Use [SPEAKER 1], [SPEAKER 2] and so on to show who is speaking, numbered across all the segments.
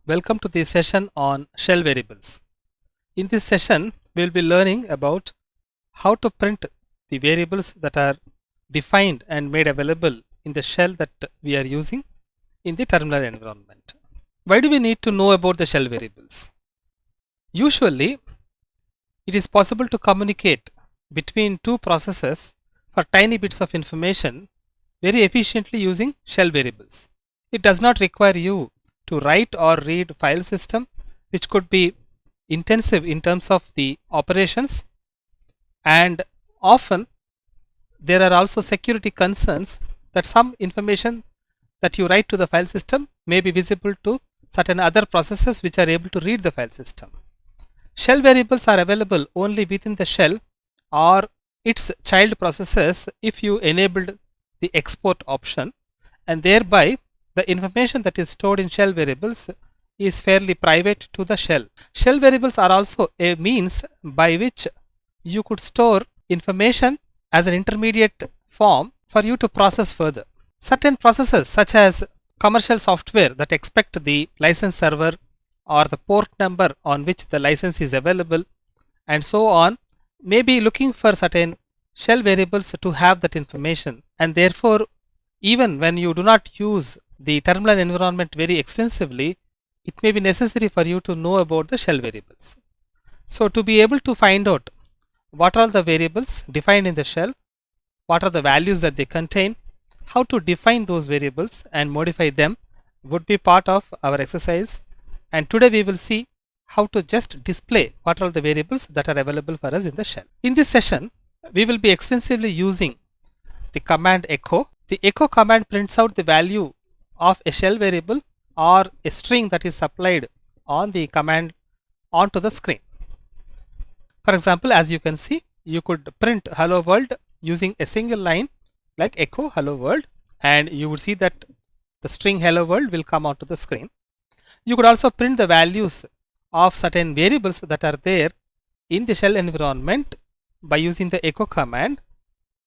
[SPEAKER 1] Welcome to the session on shell variables. In this session, we will be learning about how to print the variables that are defined and made available in the shell that we are using in the terminal environment. Why do we need to know about the shell variables? Usually, it is possible to communicate between two processes for tiny bits of information very efficiently using shell variables. It does not require you to write or read file system, which could be intensive in terms of the operations, and often there are also security concerns that some information that you write to the file system may be visible to certain other processes which are able to read the file system. Shell variables are available only within the shell or its child processes if you enabled the export option, and thereby the information that is stored in shell variables is fairly private to the shell. Shell variables are also a means by which you could store information as an intermediate form for you to process further. Certain processes such as commercial software that expect the license server or the port number on which the license is available and so on may be looking for certain shell variables to have that information, and therefore even when you do not use the terminal environment very extensively, it may be necessary for you to know about the shell variables. So to be able to find out what are the variables defined in the shell, what are the values that they contain, how to define those variables and modify them would be part of our exercise, and today we will see how to just display what are the variables that are available for us in the shell. In this session, we will be extensively using the command echo. The echo command prints out the value of a shell variable or a string that is supplied on the command onto the screen. For example, as you can see, you could print hello world using a single line like echo hello world, and you would see that the string hello world will come onto the screen. You could also print the values of certain variables that are there in the shell environment by using the echo command,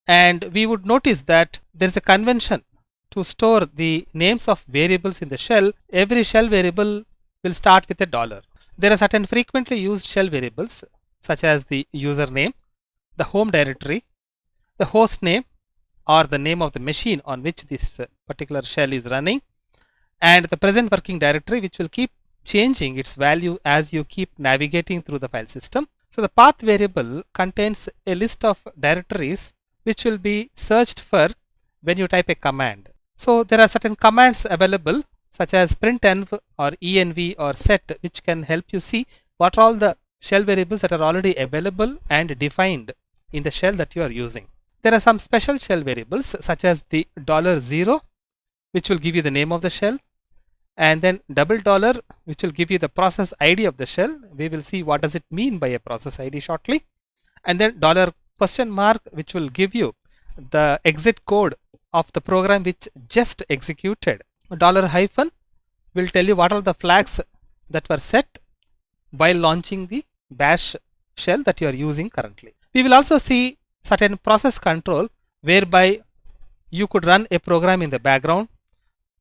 [SPEAKER 1] and we would notice that there is a convention to store the names of variables in the shell. Every shell variable will start with a $. There are certain frequently used shell variables such as the username, the home directory, the host name or the name of the machine on which this particular shell is running, and the present working directory, which will keep changing its value as you keep navigating through the file system. So the path variable contains a list of directories which will be searched for when you type a command. So there are certain commands available such as printenv or env or set, which can help you see what are all the shell variables that are already available and defined in the shell that you are using. There are some special shell variables such as the $0, which will give you the name of the shell, and then $, which will give you the process ID of the shell. We will see what does it mean by a process ID shortly. And then $, which will give you the exit code of the program which just executed. $- will tell you what are the flags that were set while launching the bash shell that you are using currently. We will also see certain process control whereby you could run a program in the background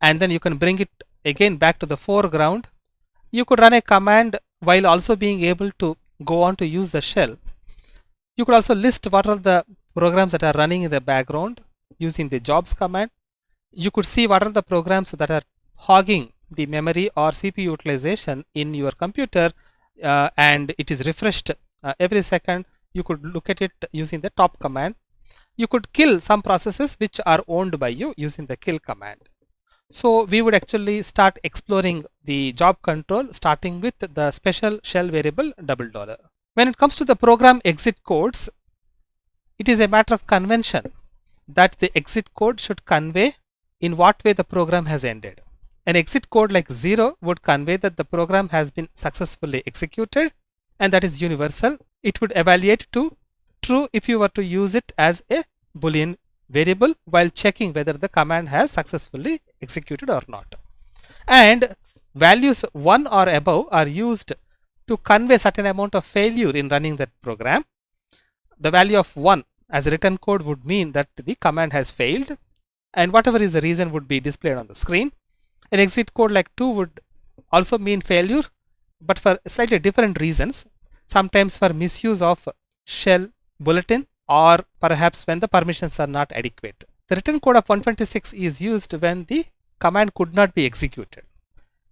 [SPEAKER 1] and then you can bring it again back to the foreground. You could run a command while also being able to go on to use the shell. You could also list what are the programs that are running in the background using the jobs command. You could see what are the programs that are hogging the memory or CPU utilization in your computer, and it is refreshed every second. You could look at it using the top command. You could kill some processes which are owned by you using the kill command. So we would actually start exploring the job control starting with the special shell variable $. When it comes to the program exit codes, it is a matter of convention that the exit code should convey in what way the program has ended. An exit code like 0 would convey that the program has been successfully executed, and that is universal. It would evaluate to true if you were to use it as a Boolean variable while checking whether the command has successfully executed or not. And values 1 or above are used to convey certain amount of failure in running that program. The value of 1 as a written code would mean that the command has failed, and whatever is the reason would be displayed on the screen. An exit code like 2 would also mean failure, but for slightly different reasons. Sometimes for misuse of shell bulletin, or perhaps when the permissions are not adequate. The written code of 126 is used when the command could not be executed,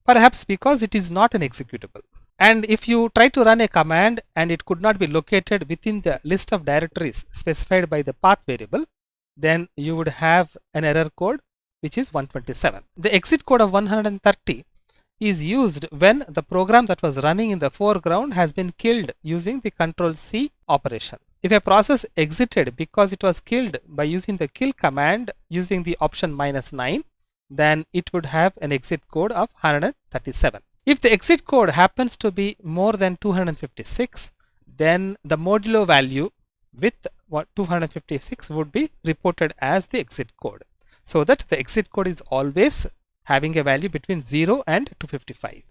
[SPEAKER 1] perhaps because it is not an executable. And if you try to run a command and it could not be located within the list of directories specified by the path variable, then you would have an error code which is 127. The exit code of 130 is used when the program that was running in the foreground has been killed using the Control C operation. If a process exited because it was killed by using the kill command using the option -9, then it would have an exit code of 137. If the exit code happens to be more than 256, then the modulo value with 256 would be reported as the exit code, so that the exit code is always having a value between 0 and 255.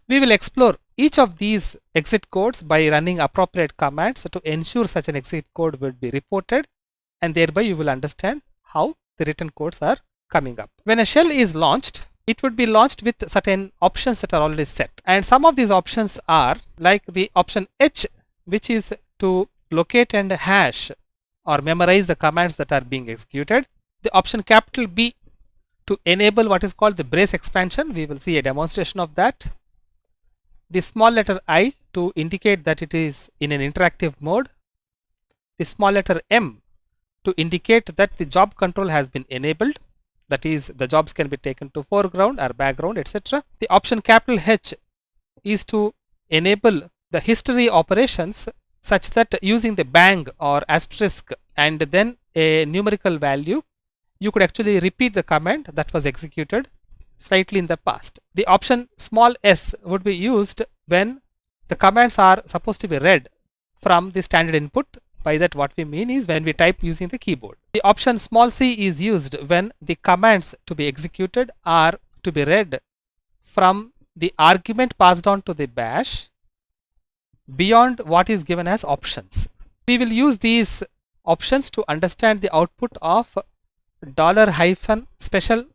[SPEAKER 1] We will explore each of these exit codes by running appropriate commands to ensure such an exit code will be reported, and thereby you will understand how the written codes are coming up. When a shell is launched, it would be launched with certain options that are already set, and some of these options are like the option H, which is to locate and hash or memorize the commands that are being executed. The option capital B to enable what is called the brace expansion. We will see a demonstration of that. The small letter I to indicate that it is in an interactive mode. The small letter M to indicate that the job control has been enabled, that is, the jobs can be taken to foreground or background, etc. The option capital H is to enable the history operations such that using the bang or asterisk and then a numerical value, you could actually repeat the command that was executed slightly in the past. The option small s would be used when the commands are supposed to be read from the standard input. By that, what we mean is when we type using the keyboard. The option small c is used when the commands to be executed are to be read from the argument passed on to the bash beyond what is given as options. We will use these options to understand the output of $- special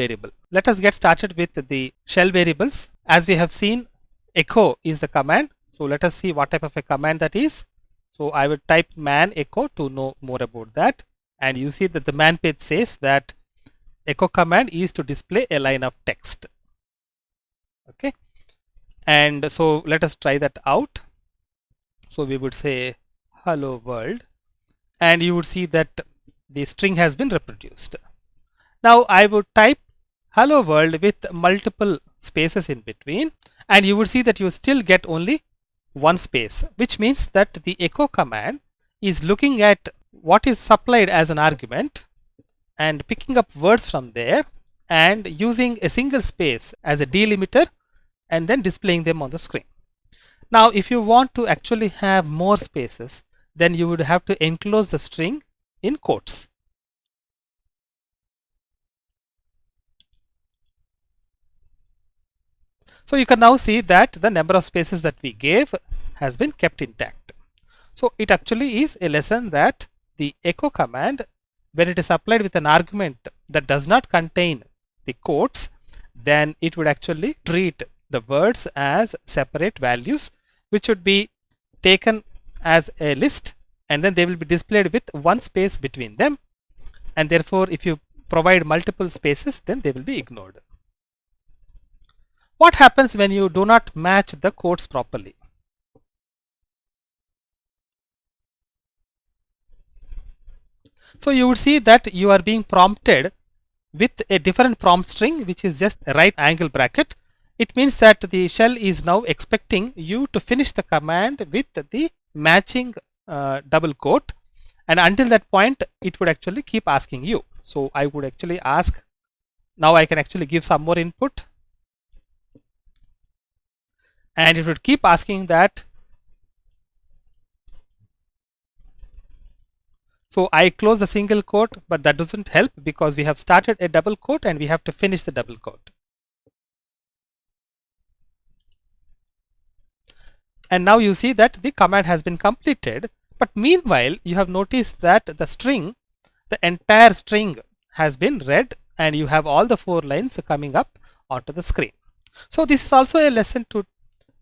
[SPEAKER 1] variable. Let us get started with the shell variables. As we have seen, echo is the command. So let us see what type of a command that is. So I will type man echo to know more about that, and you see that the man page says that echo command is to display a line of text. Okay, and so let us try that out. So we would say hello world, and you would see that the string has been reproduced. Now I would type hello world with multiple spaces in between, and you would see that you still get only one space, which means that the echo command is looking at what is supplied as an argument and picking up words from there and using a single space as a delimiter and then displaying them on the screen. Now if you want to actually have more spaces, then you would have to enclose the string in quotes. So you can now see that the number of spaces that we gave has been kept intact. So it actually is a lesson that the echo command, when it is applied with an argument that does not contain the quotes, then it would actually treat the words as separate values, which would be taken as a list, and then they will be displayed with one space between them, and therefore if you provide multiple spaces, then they will be ignored. What happens when you do not match the quotes properly? So you would see that you are being prompted with a different prompt string, which is just a right angle bracket. It means that the shell is now expecting you to finish the command with the matching double quote, and until that point it would actually keep asking you. So I would actually ask, now I can actually give some more input, and it would keep asking that. So I close the single quote, but that doesn't help because we have started a double quote and we have to finish the double quote. And now you see that the command has been completed, but meanwhile you have noticed that the string, the entire string has been read, and you have all the 4 lines coming up onto the screen. So this is also a lesson to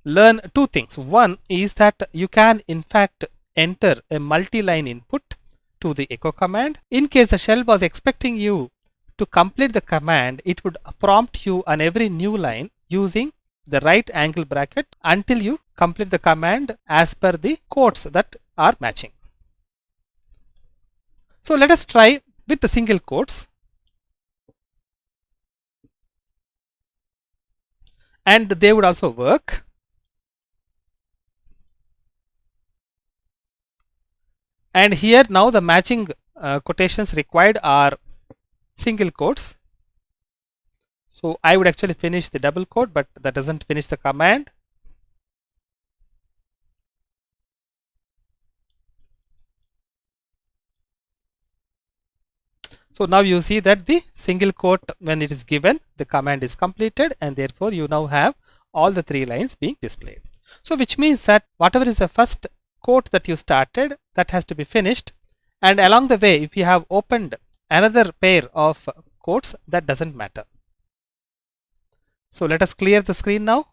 [SPEAKER 1] learn two things. One is that you can in fact enter a multi-line input to the echo command. In case the shell was expecting you to complete the command, it would prompt you on every new line using the right angle bracket until you complete the command as per the quotes that are matching. So let us try with the single quotes, and they would also work. And here now the matching quotations required are single quotes. So I would actually finish the double quote, but that doesn't finish the command. So now you see that the single quote, when it is given, the command is completed, and therefore you now have all the three lines being displayed. So which means that whatever is the first quote that you started, that has to be finished, and along the way if you have opened another pair of quotes, that doesn't matter. So let us clear the screen now.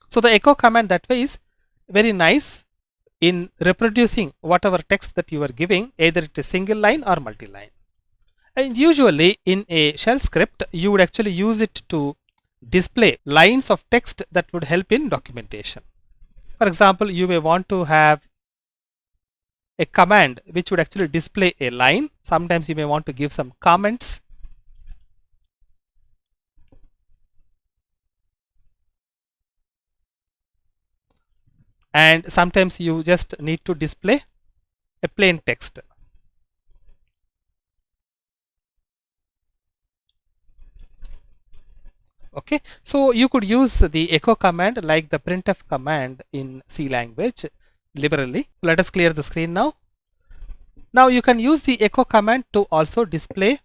[SPEAKER 1] So the echo command that way is very nice in reproducing whatever text that you are giving, either it is single line or multi-line. And usually in a shell script, you would actually use it to display lines of text that would help in documentation. For example, you may want to have a command which would actually display a line. Sometimes you may want to give some comments. And sometimes you just need to display a plain text. Okay, so you could use the echo command like the printf command in C language liberally. Let us clear the screen now. Now you can use the echo command to also display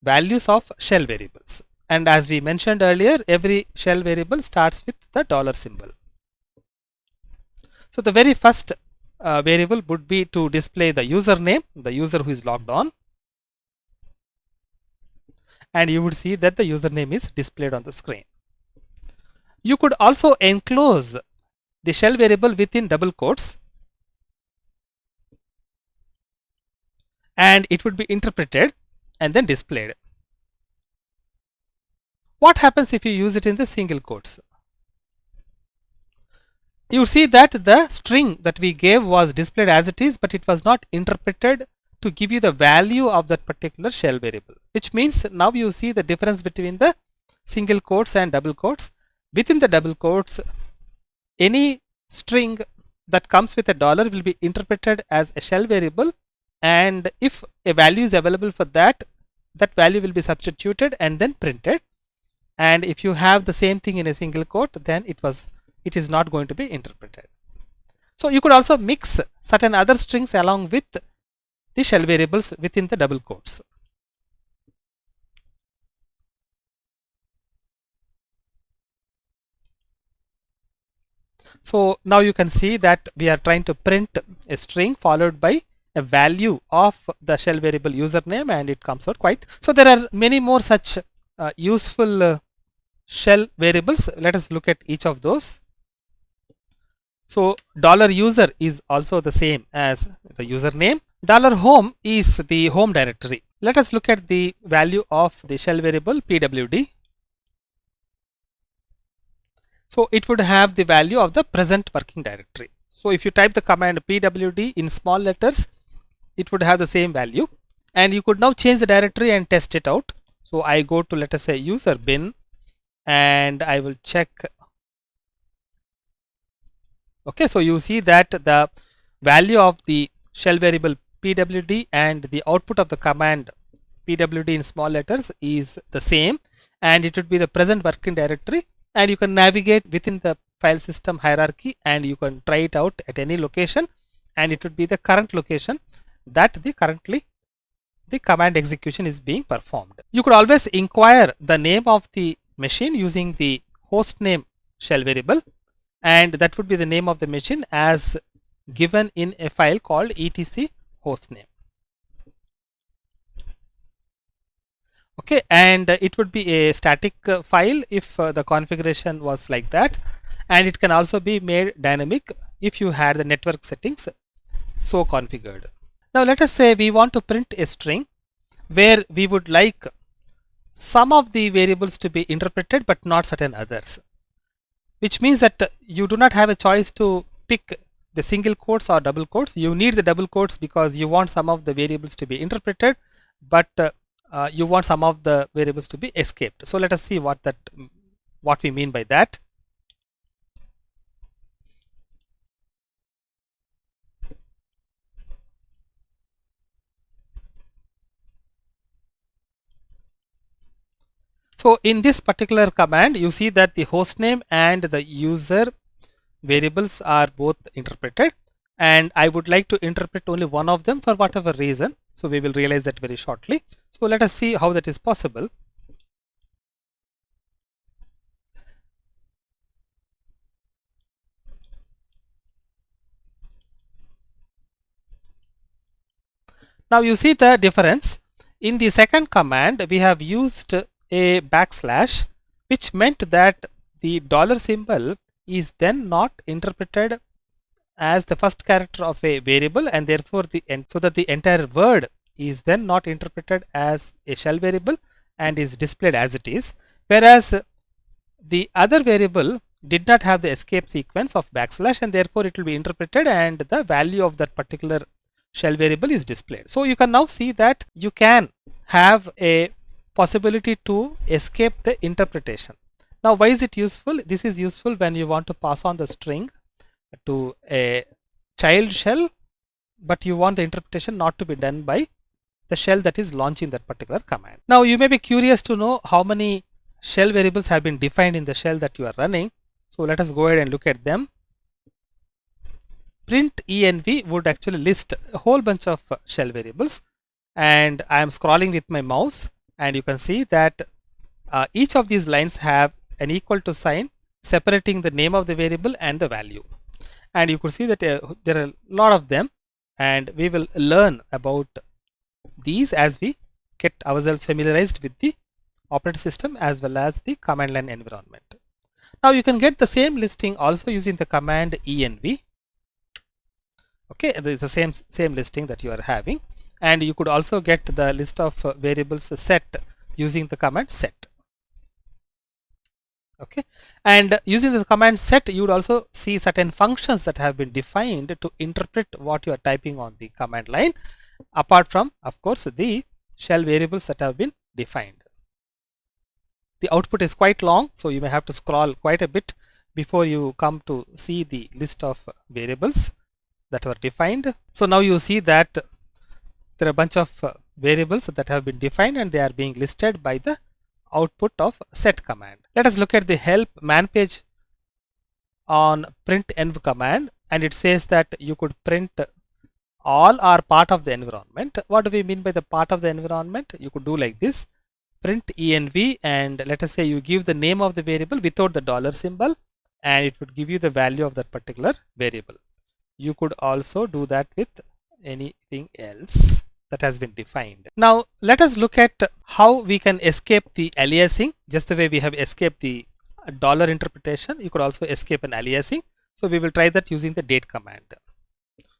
[SPEAKER 1] values of shell variables. And as we mentioned earlier, every shell variable starts with the dollar symbol. So the very first variable would be to display the username, the user who is logged on. And you would see that the username is displayed on the screen. You could also enclose the shell variable within double quotes, and it would be interpreted and then displayed. What happens if you use it in the single quotes? You see that the string that we gave was displayed as it is, but it was not interpreted to give you the value of that particular shell variable, which means now you see the difference between the single quotes and double quotes. Within the double quotes, any string that comes with a dollar will be interpreted as a shell variable, and if a value is available for that, that value will be substituted and then printed. And if you have the same thing in a single quote, then it is not going to be interpreted. So you could also mix certain other strings along with the shell variables within the double quotes. So now you can see that we are trying to print a string followed by a value of the shell variable username, and it comes out quite. So there are many more such useful shell variables. Let us look at each of those. So $user is also the same as the username. $home is the home directory. Let us look at the value of the shell variable pwd. So it would have the value of the present working directory. So if you type the command pwd in small letters, it would have the same value, and you could now change the directory and test it out. So I go to, let us say, user bin, and I will check. Okay, so you see that the value of the shell variable pwd and the output of the command pwd in small letters is the same, and it would be the present working directory, and you can navigate within the file system hierarchy and you can try it out at any location, and it would be the current location that currently the command execution is being performed. You could always inquire the name of the machine using the host name shell variable, and that would be the name of the machine as given in a file called etc hostname. Okay, and it would be a static file if the configuration was like that, and it can also be made dynamic if you had the network settings so configured. Now let us say we want to print a string where we would like some of the variables to be interpreted but not certain others, which means that you do not have a choice to pick the single quotes or double quotes. You need the double quotes because you want some of the variables to be interpreted, but you want some of the variables to be escaped. So let us see what we mean by that. So in this particular command, you see that the host name and the user variables are both interpreted, and I would like to interpret only one of them for whatever reason. So we will realize that very shortly. So let us see how that is possible. Now you see the difference. In the second command, we have used a backslash, which meant that the dollar symbol is then not interpreted as the first character of a variable, and therefore so that the entire word is then not interpreted as a shell variable and is displayed as it is, whereas the other variable did not have the escape sequence of backslash, and therefore it will be interpreted and the value of that particular shell variable is displayed. So you can now see that you can have a possibility to escape the interpretation. Now why is it useful? This is useful when you want to pass on the string to a child shell, but you want the interpretation not to be done by the shell that is launching that particular command. Now you may be curious to know how many shell variables have been defined in the shell that you are running. So let us go ahead and look at them. Printenv would actually list a whole bunch of shell variables, and I am scrolling with my mouse, and you can see that each of these lines have an equal to sign separating the name of the variable and the value, and you could see that there are a lot of them, and we will learn about these as we get ourselves familiarized with the operating system as well as the command line environment. Now you can get the same listing also using the command env. Okay, there is the same listing that you are having, and you could also get the list of variables set using the command set. Okay, and using the command set, you would also see certain functions that have been defined to interpret what you are typing on the command line, apart from, of course, the shell variables that have been defined. The output is quite long, so you may have to scroll quite a bit before you come to see the list of variables that were defined. So now you see that there are a bunch of variables that have been defined, and they are being listed by the output of set command. Let us look at the help man page on printenv command, and it says that you could print all or part of the environment. What do we mean by the part of the environment? You could do like this: print env, and let us say you give the name of the variable without the dollar symbol, and it would give you the value of that particular variable. You could also do that with anything else that has been defined. Now let us look at how we can escape the aliasing. Just the way we have escaped the dollar interpretation, you could also escape an aliasing. So we will try that using the date command.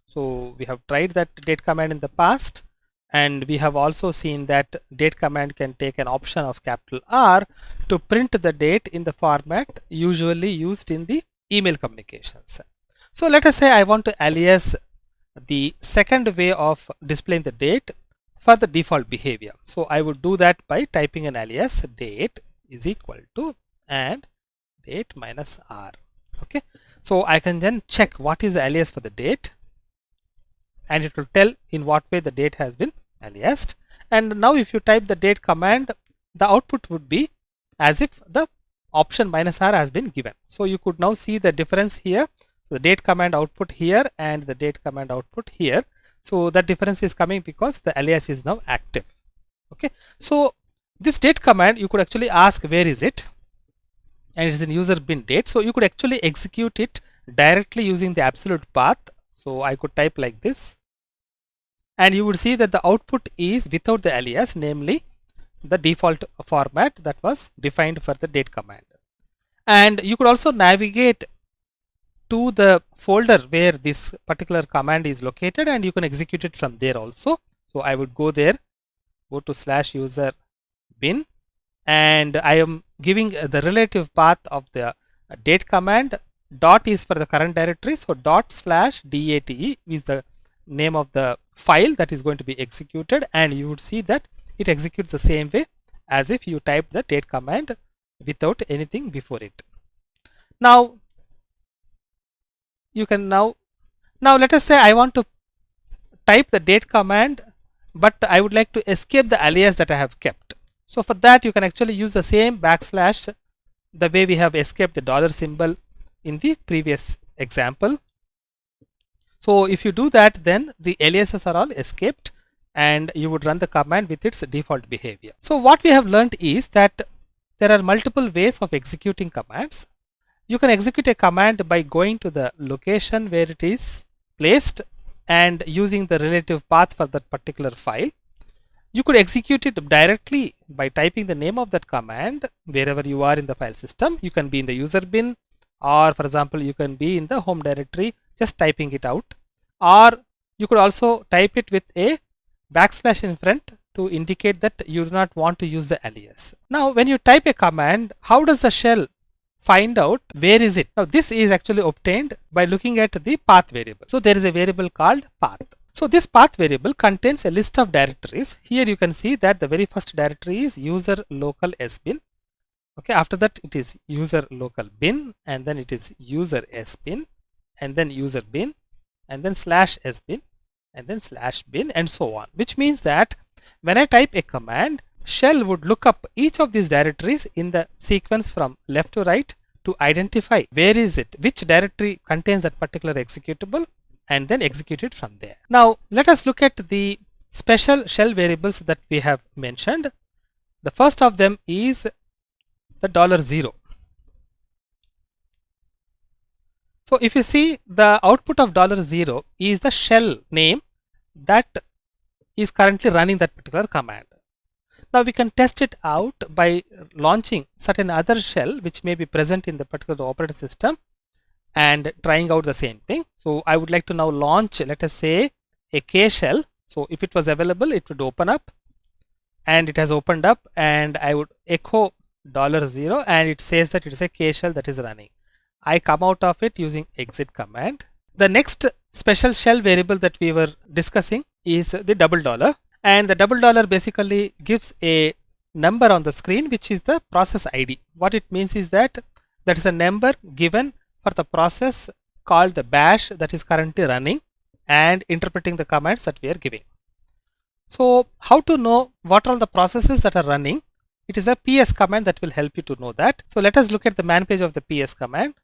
[SPEAKER 1] So we have tried that date command in the past, and we have also seen that date command can take an option of capital R to print the date in the format usually used in the email communications. So let us say I want to alias the second way of displaying the date for the default behavior. So I would do that by typing an alias date is equal to and date minus R. Okay, so I can then check what is the alias for the date, and it will tell in what way the date has been aliased. And now if you type the date command, the output would be as if the option minus R has been given. So you could now see the difference here. So the date command output here and the date command output here. So that difference is coming because the alias is now active. Okay, so this date command, you could actually ask where is it, and it is in user bin date. So you could actually execute it directly using the absolute path. So I could type like this, and you would see that the output is without the alias, namely the default format that was defined for the date command. And you could also navigate to the folder where this particular command is located, and you can execute it from there also. So I would go there, go to /user bin, and I am giving the relative path of the date command. Dot is for the current directory, so ./date is the name of the file that is going to be executed, and you would see that it executes the same way as if you type the date command without anything before it. Now you can now let us say I want to type the date command, but I would like to escape the alias that I have kept. So for that you can actually use the same backslash the way we have escaped the dollar symbol in the previous example. So if you do that, then the aliases are all escaped and you would run the command with its default behavior. So what we have learned is that there are multiple ways of executing commands. You can execute a command by going to the location where it is placed and using the relative path for that particular file. You could execute it directly by typing the name of that command wherever you are in the file system. You can be in the user bin, or for example you can be in the home directory just typing it out, or you could also type it with a backslash in front to indicate that you do not want to use the alias. Now when you type a command, how does the shell find out where is it? Now this is actually obtained by looking at the path variable. So there is a variable called path. So this path variable contains a list of directories. Here you can see that the very first directory is user local sbin. Okay, after that it is user local bin, and then it is user sbin, and then user bin, and then /sbin, and then /bin, and so on. Which means that when I type a command, shell would look up each of these directories in the sequence from left to right to identify where is it, which directory contains that particular executable, and then execute it from there. Now let us look at the special shell variables that we have mentioned. The first of them is the $0. So if you see, the output of $0 is the shell name that is currently running that particular command. Now we can test it out by launching certain other shell which may be present in the particular operating system and trying out the same thing. So I would like to now launch, let us say, a K shell. So if it was available, it would open up, and it has opened up, and I would echo $0, and it says that it is a K shell that is running. I come out of it using exit command. The next special shell variable that we were discussing is the $, and the $, basically gives a number on the screen which is the process ID. What it means is that that is a number given for the process called the bash that is currently running and interpreting the commands that we are giving. So how to know what are the processes that are running? It is a ps command that will help you to know that. So let us look at the man page of the ps command.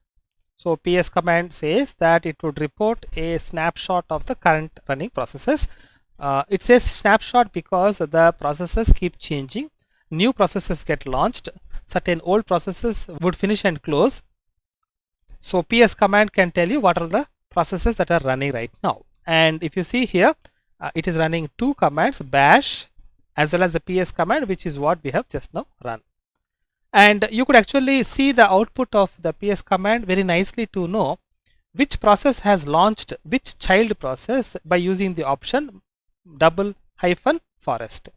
[SPEAKER 1] So ps command says that it would report a snapshot of the current running processes. It says snapshot because the processes keep changing. New processes get launched. Certain old processes would finish and close. So ps command can tell you what are the processes that are running right now. And if you see here, it is running two commands, bash as well as the ps command, which is what we have just now run. And you could actually see the output of the ps command very nicely to know which process has launched which child process by using the option $forest.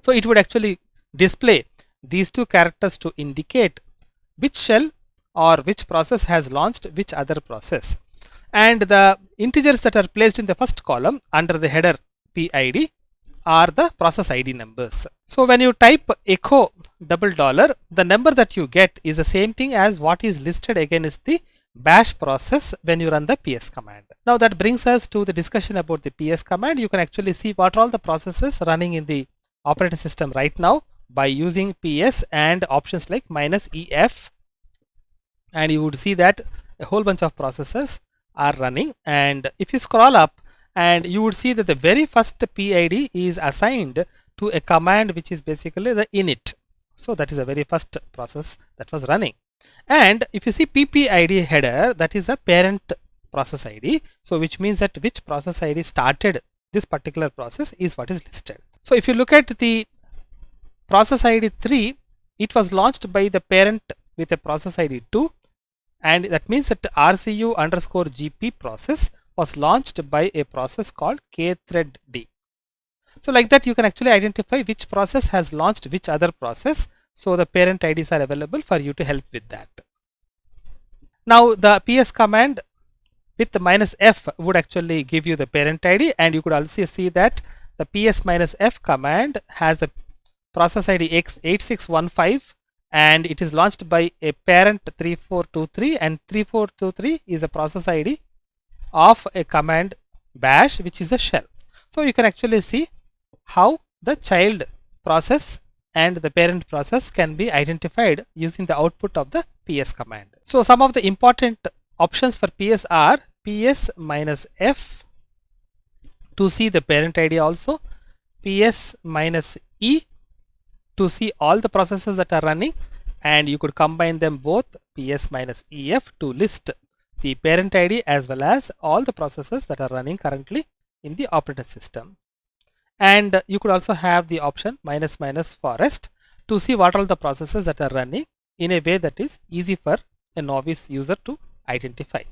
[SPEAKER 1] So it would actually display these two characters to indicate which shell or which process has launched which other process. And the integers that are placed in the first column under the header PID are the process ID numbers. So when you type echo $, the number that you get is the same thing as what is listed against the bash process when you run the ps command. Now that brings us to the discussion about the ps command. You can actually see what are all the processes running in the operating system right now by using ps and options like -ef, and you would see that a whole bunch of processes are running. And if you scroll up, and you would see that the very first PID is assigned to a command which is basically the init. So that is the very first process that was running. And if you see PPID header, that is a parent process ID. So which means that which process ID started this particular process is what is listed. So if you look at the process ID 3, it was launched by the parent with a process ID 2, and that means that RCU underscore GP process was launched by a process called kthread-d. So like that you can actually identify which process has launched which other process. So the parent IDs are available for you to help with that. Now the ps command with the -f would actually give you the parent ID, and you could also see that the ps-f command has the process ID x8615, and it is launched by a parent 3423, and 3423 is a process ID of a command bash, which is a shell. So you can actually see how the child process and the parent process can be identified using the output of the ps command. So some of the important options for ps are ps-f to see the parent ID also, ps-e to see all the processes that are running, and you could combine them both, ps-ef to list the parent ID as well as all the processes that are running currently in the operating system. And you could also have the option --forest to see what are the processes that are running in a way that is easy for a novice user to identify.